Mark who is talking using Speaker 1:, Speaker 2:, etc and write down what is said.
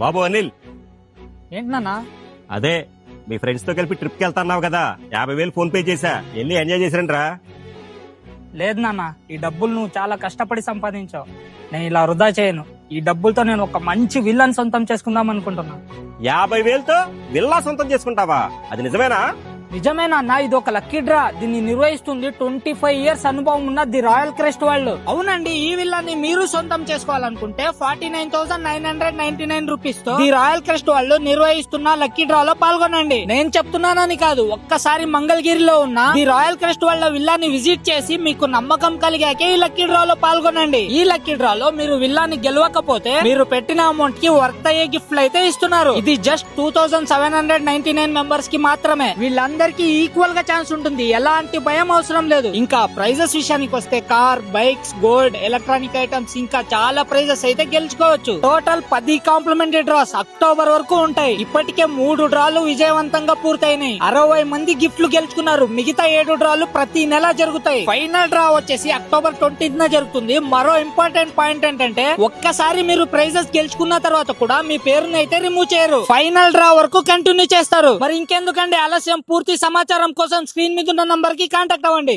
Speaker 1: బాబు అనిల్,
Speaker 2: ఏంటి నాన్న?
Speaker 1: అదే మీ ఫ్రెండ్స్ తో కలిపి ట్రిప్ కి వెళ్తున్నావు కదా, 50,000 ఫోన్ పే చేశా, వెళ్ళి ఎంజాయ్ చేసిరంట్రా.
Speaker 2: లేదు నాన్న, ఈ డబ్బులు నువ్వు చాలా కష్టపడి సంపాదించావు. నేను ఇలా వృధా చేయను. ఈ డబ్బులతో నేను ఒక మంచి విల్లాని సొంతం చేసుకుందాం అనుకుంటున్నా.
Speaker 1: 50,000తో విల్లా సొంతం చేసుకుంటావా? అది నిజమేనా?
Speaker 2: నిజమేనా అన్న? ఇది ఒక లక్కీ డ్రా. దీన్ని నిర్వహిస్తుంది 25 ఇయర్స్ అనుభవం ఉన్న ది రాయల్ క్రెస్ట్ వాళ్ళు. అవునండి, ఈ విల్లాని మీరు సొంతం చేసుకోవాలనుకుంటే 49,999 రూపీస్ తో ది రాయల్ క్రెస్ట్ వాళ్ళు నిర్వహిస్తున్న లక్కీ డ్రా లో పాల్గొనండి. నేను చెప్తున్నానని కాదు, ఒక్కసారి మంగళగిరిలో ఉన్న ది రాయల్ క్రెస్ట్ వాళ్ళ విల్లాని విజిట్ చేసి మీకు నమ్మకం కలిగాకే ఈ లక్కీ డ్రా లో పాల్గొనండి. ఈ లక్కీ డ్రా లో మీరు విల్లాని గెలవకపోతే మీరు పెట్టిన అమౌంట్ కి వర్త్ అయ్యే గిఫ్ట్లు అయితే ఇస్తున్నారు. ఇది జస్ట్ 2,799 మెంబర్స్ కి మాత్రమే. వీళ్ళందరికీ ఈక్వల్ గా ఛాన్స్ ఉంటుంది. ఎలాంటి భయం అవసరం లేదు. ఇంకా ప్రైజెస్ విషయానికి వస్తే car, bikes, gold, electronic items ఇంకా చాలా ప్రైజెస్ అయితే గెలుచుకోవచ్చు. టోటల్ 10 కాంప్లిమెంటరీ డ్రాస్ అక్టోబర్ వరకు ఉంటాయి. ఇప్పటికే 3 డ్రాలు విజయవంతంగా పూర్తయినాయి. 60 మంది గిఫ్ట్లు గెలుచుకున్నారు. మిగతా 7 డ్రాలు ప్రతి నెల జరుగుతాయి. ఫైనల్ డ్రా వచ్చేసి అక్టోబర్ 20th జరుగుతుంది. మరో ఇంపార్టెంట్ పాయింట్ ఏంటంటే, ఒక్కసారి మీరు ప్రైజెస్ గెలుచుకున్న తర్వాత కూడా మీ పేరుని అయితే రిమూవ్ చేయరు. ఫైనల్ డ్రా వరకు కంటిన్యూ చేస్తారు. మరి ఇంకెందుకండి ఆలస్యం? పూర్తి సమాచారం కోసం స్క్రీన్ మీద ఉన్న నంబర్ కి కాంటాక్ట్ అవ్వండి.